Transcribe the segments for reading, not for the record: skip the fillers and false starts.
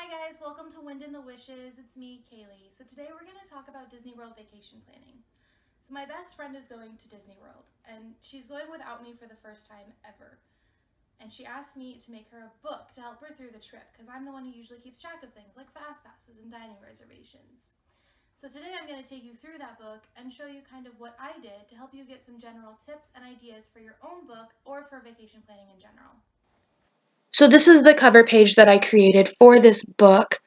Hi guys, welcome to Wind in the Wishes. It's me, Kaylee. So today we're going to talk about Disney World vacation planning. So my best friend is going to Disney World and she's going without me for the first time ever. And she asked me to make her a book to help her through the trip because I'm the one who usually keeps track of things like fast passes and dining reservations. So today I'm going to take you through that book and show you kind of what I did to help you get some general tips and ideas for your own book or for vacation planning in general. So this is the cover page that I created for this book,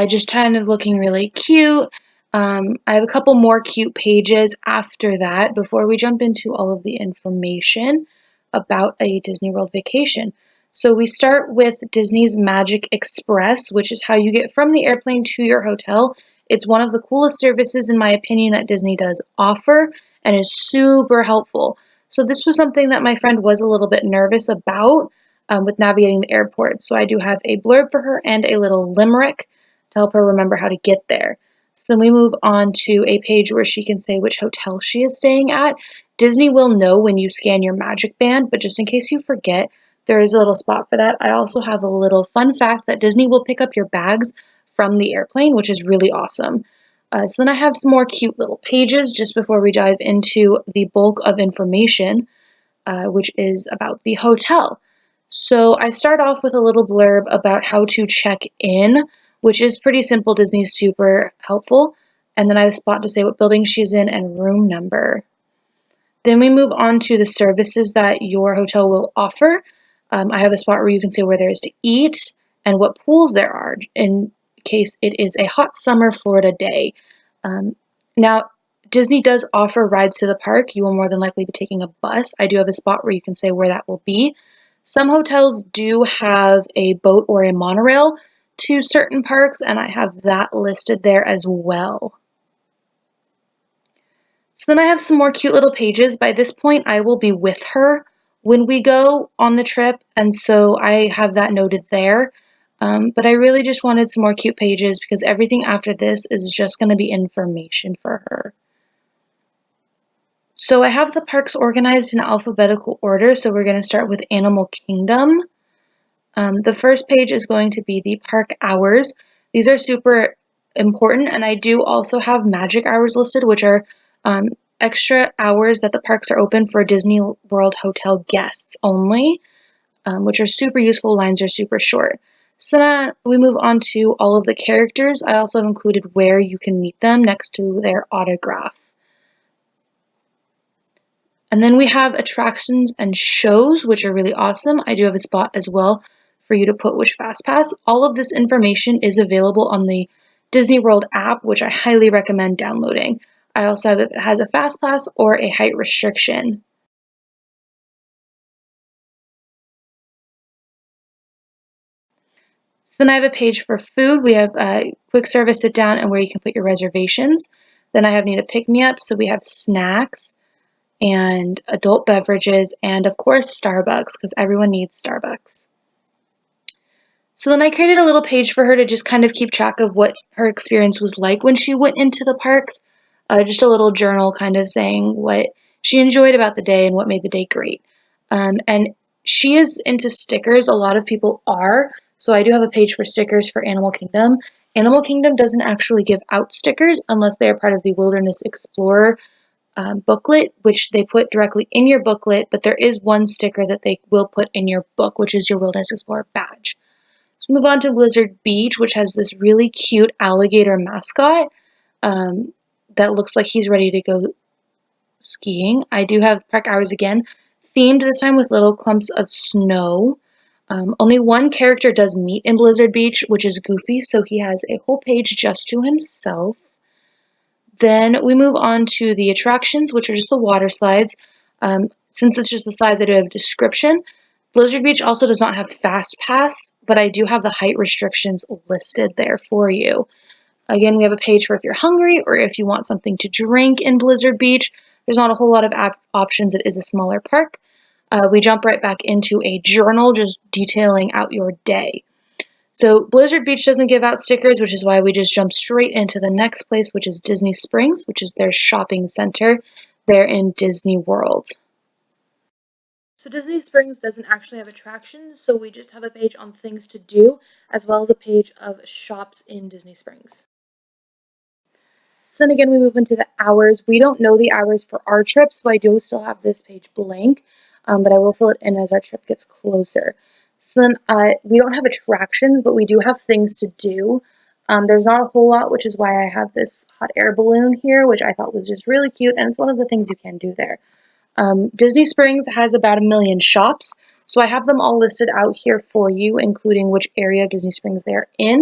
just kind of looking really cute. I have a couple more cute pages after that before we jump into all of the information about a Disney World vacation. So we start with Disney's Magic Express, which is how you get from the airplane to your hotel. It's one of the coolest services, in my opinion, that Disney does offer and is super helpful. So this was something that my friend was a little bit nervous about with navigating the airport. So I do have a blurb for her and a little limerick to help her remember how to get there. So we move on to a page where she can say which hotel she is staying at. Disney will know when you scan your magic band, but just in case you forget, there is a little spot for that. I also have a little fun fact that Disney will pick up your bags from the airplane, which is really awesome. So then I have some more cute little pages just before we dive into the bulk of information, which is about the hotel. So I start off with a little blurb about how to check in, which is pretty simple. Disney's super helpful. And then I have a spot to say what building she's in and room number. Then we move on to the services that your hotel will offer. I have a spot where you can say where there is to eat and what pools there are in case it is a hot summer Florida day. Now, Disney does offer rides to the park. You will more than likely be taking a bus. I do have a spot where you can say where that will be. Some hotels do have a boat or a monorail to certain parks, and I have that listed there as well. So then I have some more cute little pages. By this point, I will be with her when we go on the trip, and so I have that noted there. But I really just wanted some more cute pages because everything after this is just going to be information for her. So I have the parks organized in alphabetical order, so we're going to start with Animal Kingdom. The first page is going to be the park hours. These are super important, and I do also have magic hours listed, which are extra hours that the parks are open for Disney World Hotel guests only, which are super useful. Lines are super short. So now we move on to all of the characters. I also have included where you can meet them next to their autograph. And then we have attractions and shows, which are really awesome. I do have a spot as well for you to put which FastPass. All of this information is available on the Disney World app, which I highly recommend downloading. I also have it has a FastPass or a height restriction. So then I have a page for food. We have a quick service sit down and where you can put your reservations. Then I have need a pick me up, so we have snacks and adult beverages, and of course Starbucks, because everyone needs Starbucks. So then I created a little page for her to just kind of keep track of what her experience was like when she went into the parks. Just a little journal kind of saying what she enjoyed about the day and what made the day great. And she is into stickers. A lot of people are. So I do have a page for stickers for Animal Kingdom. Animal Kingdom doesn't actually give out stickers unless they are part of the Wilderness Explorer booklet, which they put directly in your booklet, but there is one sticker that they will put in your book, which is your Wilderness Explorer badge. Let's move on to Blizzard Beach, which has this really cute alligator mascot that looks like he's ready to go skiing. I do have park hours again, themed this time with little clumps of snow. Only one character does meet in Blizzard Beach, which is Goofy, so he has a whole page just to himself. Then we move on to the attractions, which are just the water slides. Since it's just the slides, I do have a description. Blizzard Beach also does not have Fast Pass, but I do have the height restrictions listed there for you. Again, we have a page for if you're hungry or if you want something to drink in Blizzard Beach. There's not a whole lot of options. It is a smaller park. We jump right back into a journal just detailing out your day. So Blizzard Beach doesn't give out stickers, which is why we just jump straight into the next place, which is Disney Springs, which is their shopping center there in Disney World. So Disney Springs doesn't actually have attractions, so we just have a page on things to do, as well as a page of shops in Disney Springs. So then again, we move into the hours. We don't know the hours for our trip, so I do still have this page blank, but I will fill it in as our trip gets closer. So then we don't have attractions, but we do have things to do. There's not a whole lot, which is why I have this hot air balloon here, which I thought was just really cute, and it's one of the things you can do there. Disney Springs has about 1 million shops, so I have them all listed out here for you, including which area of Disney Springs they're in.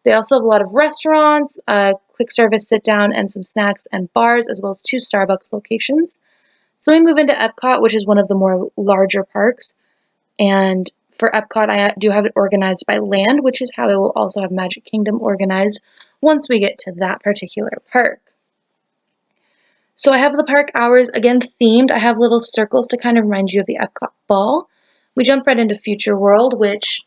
They also have a lot of restaurants, quick service sit down, and some snacks and bars, as well as 2 Starbucks locations. So we move into Epcot, which is one of the more larger parks. And for Epcot, I do have it organized by land, which is how I will also have Magic Kingdom organized once we get to that particular park. So I have the park hours, again, themed. I have little circles to kind of remind you of the Epcot ball. We jump right into Future World, which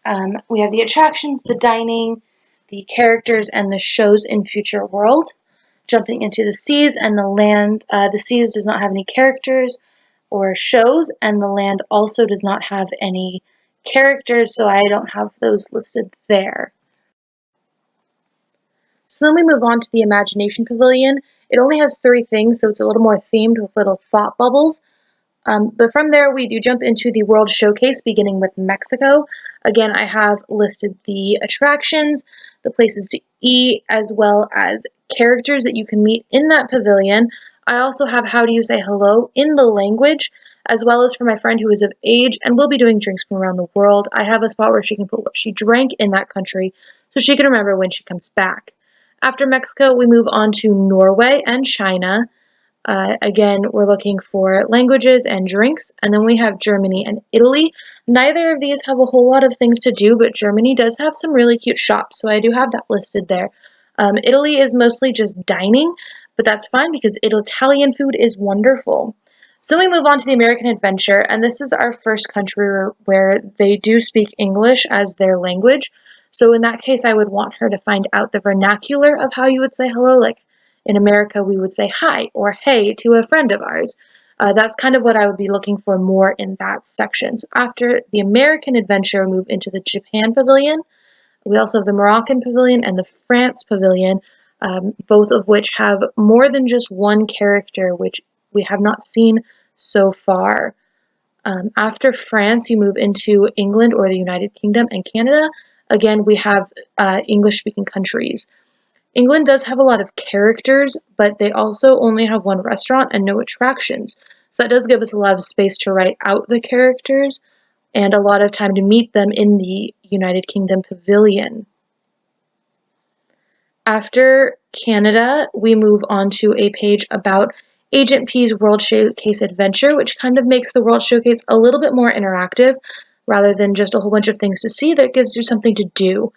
we have the attractions, the dining, the characters, and the shows in Future World. Jumping into the seas and the land. The seas does not have any characters or shows, and the land also does not have any characters, so I don't have those listed there. So then we move on to the Imagination Pavilion. It only has 3 things, so it's a little more themed with little thought bubbles. But from there, we do jump into the World Showcase, beginning with Mexico. Again, I have listed the attractions, the places to eat, as well as characters that you can meet in that pavilion. I also have how do you say hello in the language, as well as for my friend who is of age and will be doing drinks from around the world. I have a spot where she can put what she drank in that country so she can remember when she comes back. After Mexico, we move on to Norway and China. Again, we're looking for languages and drinks, and then we have Germany and Italy. Neither of these have a whole lot of things to do, but Germany does have some really cute shops, so I do have that listed there. Italy is mostly just dining, but that's fine because Italian food is wonderful. So we move on to the American Adventure, and this is our first country where they do speak English as their language. So in that case, I would want her to find out the vernacular of how you would say hello. Like in America, we would say hi or hey to a friend of ours. That's kind of what I would be looking for more in that section. So after the American Adventure, move into the Japan Pavilion. We also have the Moroccan Pavilion and the France Pavilion, both of which have more than just one character, which we have not seen so far. After France, you move into England or the United Kingdom and Canada. Again, we have English-speaking countries. England does have a lot of characters, but they also only have one restaurant and no attractions. So that does give us a lot of space to write out the characters and a lot of time to meet them in the United Kingdom Pavilion. After Canada, we move on to a page about Agent P's World Showcase Adventure, which kind of makes the World Showcase a little bit more interactive rather than just a whole bunch of things to see. That gives you something to do.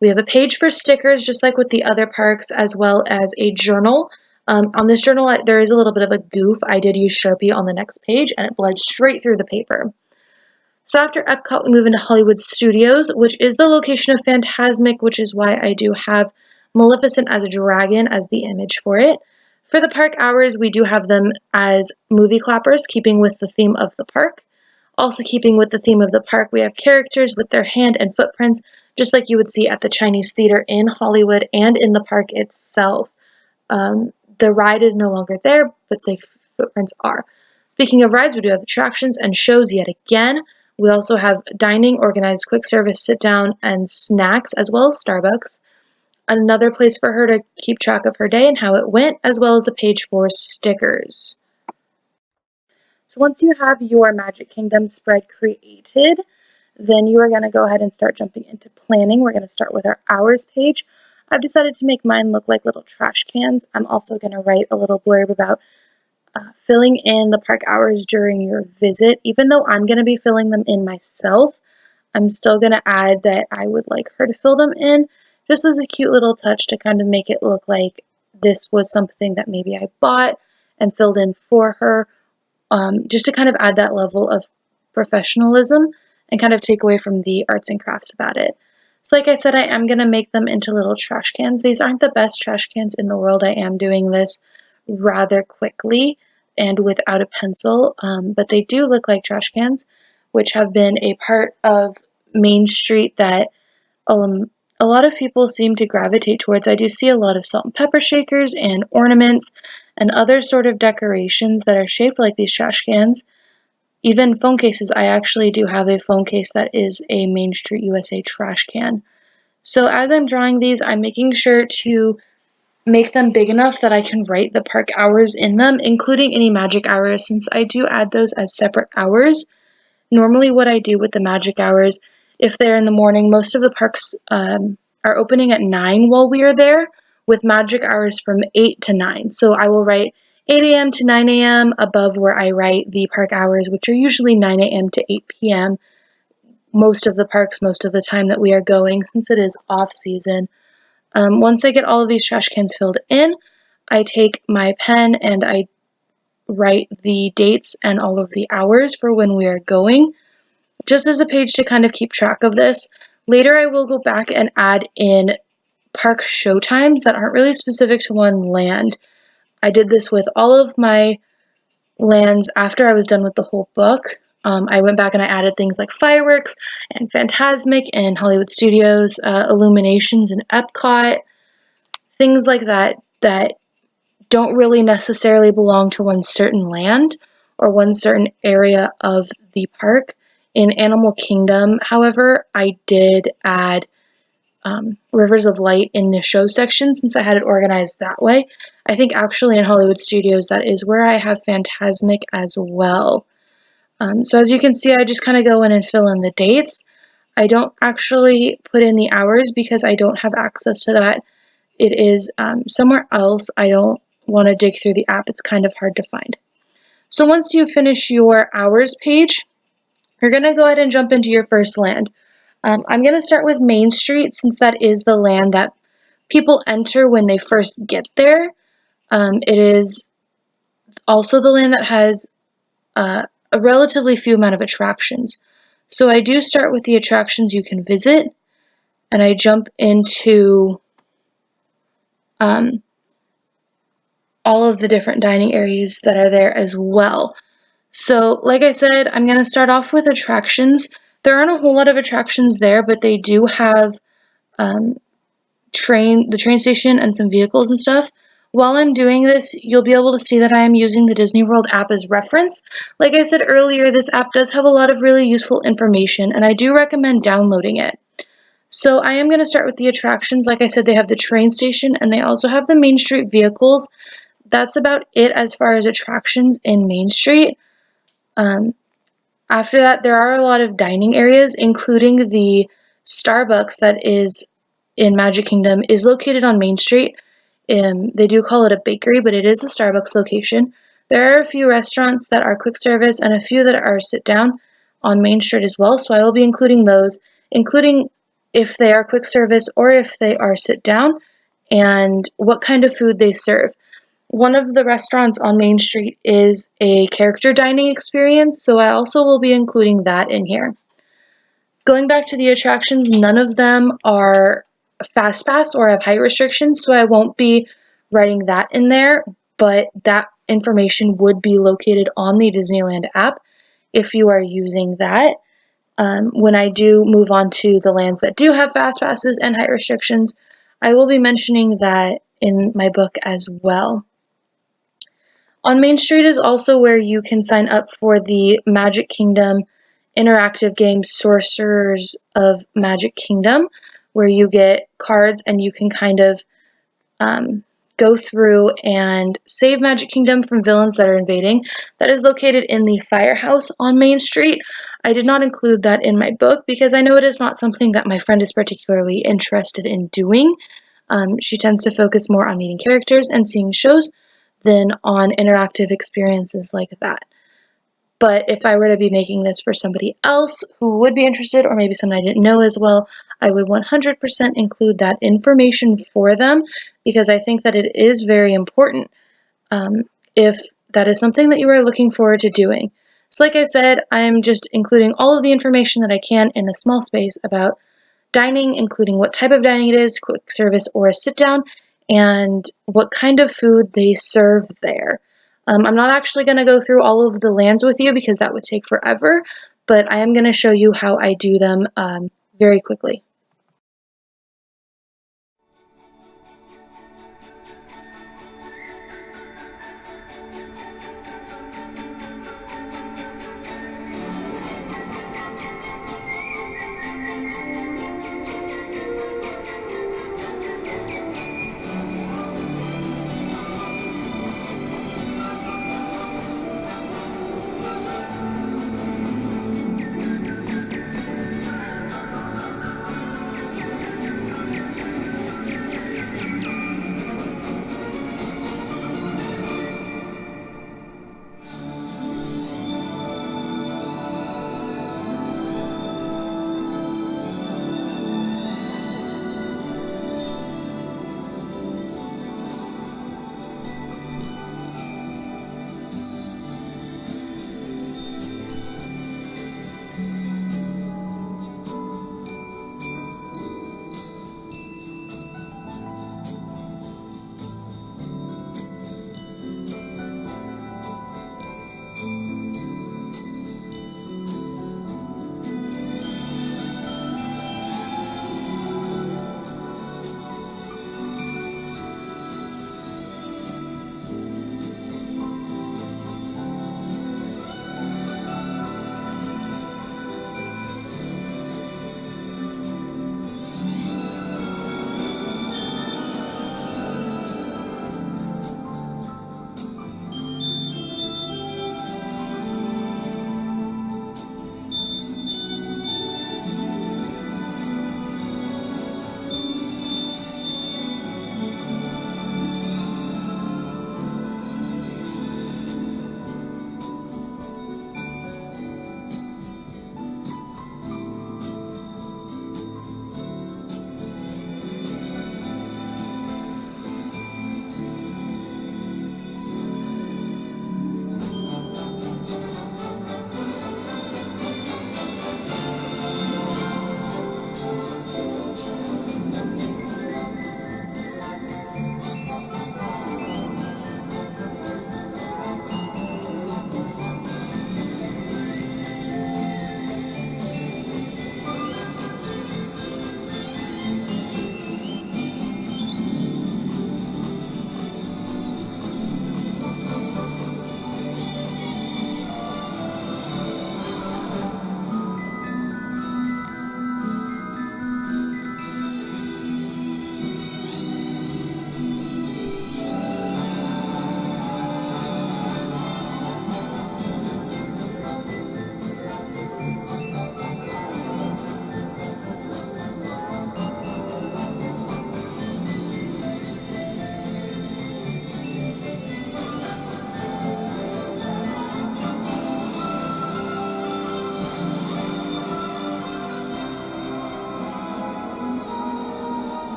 We have a page for stickers, just like with the other parks, as well as a journal. On this journal, there is a little bit of a goof. I did use Sharpie on the next page, and it bled straight through the paper. So after Epcot, we move into Hollywood Studios, which is the location of Fantasmic, which is why I do have Maleficent as a dragon as the image for it. For the park hours, we do have them as movie clappers, keeping with the theme of the park. Also keeping with the theme of the park, we have characters with their hand and footprints, just like you would see at the Chinese Theater in Hollywood and in the park itself. The ride is no longer there, but the footprints are. Speaking of rides, we do have attractions and shows yet again. We also have dining, organized quick service, sit down, and snacks, as well as Starbucks. Another place for her to keep track of her day and how it went, as well as the page for stickers. So once you have your Magic Kingdom spread created, then you are going to go ahead and start jumping into planning. We're going to start with our hours page. I've decided to make mine look like little trash cans. I'm also going to write a little blurb about filling in the park hours during your visit. Even though I'm going to be filling them in myself, I'm still going to add that I would like her to fill them in, just as a cute little touch to kind of make it look like this was something that maybe I bought and filled in for her, just to kind of add that level of professionalism and kind of take away from the arts and crafts about it. So like I said, I am going to make them into little trash cans. These aren't the best trash cans in the world. I am doing this rather quickly and without a pencil, but they do look like trash cans. which have been a part of Main Street that a lot of people seem to gravitate towards. I do see a lot of salt and pepper shakers and ornaments and other sort of decorations that are shaped like these trash cans. Even phone cases. I actually do have a phone case that is a Main Street USA trash can. So as I'm drawing these, I'm making sure to make them big enough that I can write the park hours in them, including any magic hours, since I do add those as separate hours. Normally what I do with the magic hours, if they're in the morning, most of the parks are opening at 9 while we are there, with magic hours from 8 to 9. So I will write 8 a.m. to 9 a.m. above where I write the park hours, which are usually 9 a.m. to 8 p.m. Most of the parks, most of the time that we are going, since it is off season. Once I get all of these trash cans filled in, I take my pen and I write the dates and all of the hours for when we are going, just as a page to kind of keep track of this. Later I will go back and add in park show times that aren't really specific to one land. I did this with all of my lands after I was done with the whole book. I went back and I added things like fireworks and Fantasmic and Hollywood Studios, illuminations and Epcot, things like that that don't really necessarily belong to one certain land or one certain area of the park. In Animal Kingdom, however, I did add Rivers of Light in the show section since I had it organized that way. I think actually in Hollywood Studios that is where I have Fantasmic as well. So as you can see, I just kind of go in and fill in the dates. I don't actually put in the hours because I don't have access to that. It is somewhere else. I don't want to dig through the app. It's kind of hard to find. So once you finish your hours page, you're going to go ahead and jump into your first land. I'm going to start with Main Street since that is the land that people enter when they first get there. It is also the land that has a relatively few amount of attractions. So I do start with the attractions you can visit, and I jump into all of the different dining areas that are there as well. So like I said, I'm going to start off with attractions. There aren't a whole lot of attractions there, but they do have the train station and some vehicles and stuff. While I'm doing this, you'll be able to see that I am using the Disney World app as reference. Like I said earlier, this app does have a lot of really useful information, and I do recommend downloading it. So I am going to start with the attractions. Like I said, they have the train station, and they also have the Main Street vehicles. That's about it as far as attractions in Main Street. After that, there are a lot of dining areas, including the Starbucks that is in Magic Kingdom is located on Main Street. They do call it a bakery, but it is a Starbucks location. There are a few restaurants that are quick service and a few that are sit down on Main Street as well, so I will be including those, including if they are quick service or if they are sit down and what kind of food they serve. One of the restaurants on Main Street is a character dining experience, so I also will be including that in here. Going back to the attractions, none of them are fast pass or have height restrictions, so I won't be writing that in there, but that information would be located on the Disneyland app if you are using that. When I do move on to the lands that do have fast passes and height restrictions, I will be mentioning that in my book as well. On Main Street is also where you can sign up for the Magic Kingdom interactive game Sorcerers of Magic Kingdom, where you get cards and you can kind of go through and save Magic Kingdom from villains that are invading. That is located in the Firehouse on Main Street. I did not include that in my book because I know it is not something that my friend is particularly interested in doing. She tends to focus more on meeting characters and seeing shows than on interactive experiences like that. But if I were to be making this for somebody else who would be interested, or maybe someone I didn't know as well, I would 100% include that information for them because I think that it is very important if that is something that you are looking forward to doing. So like I said, I'm just including all of the information that I can in a small space about dining, including what type of dining it is, quick service or a sit down, and what kind of food they serve there. I'm not actually going to go through all of the lands with you because that would take forever, but I am going to show you how I do them very quickly.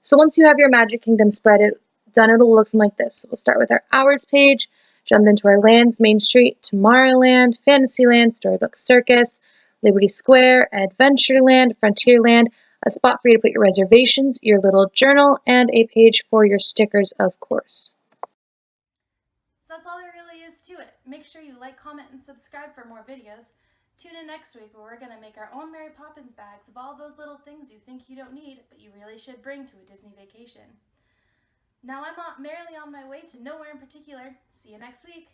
So once you have your Magic Kingdom spread done, it'll look something like this. So we'll start with our hours page, jump into our lands, Main Street, Tomorrowland, Fantasyland, Storybook Circus, Liberty Square, Adventureland, Frontierland, a spot for you to put your reservations, your little journal, and a page for your stickers, of course. So that's all there really is to it. Make sure you like, comment, and subscribe for more videos. Tune in next week where we're going to make our own Mary Poppins bags of all those little things you think you don't need, but you really should bring to a Disney vacation. Now I'm merrily on my way to nowhere in particular. See you next week.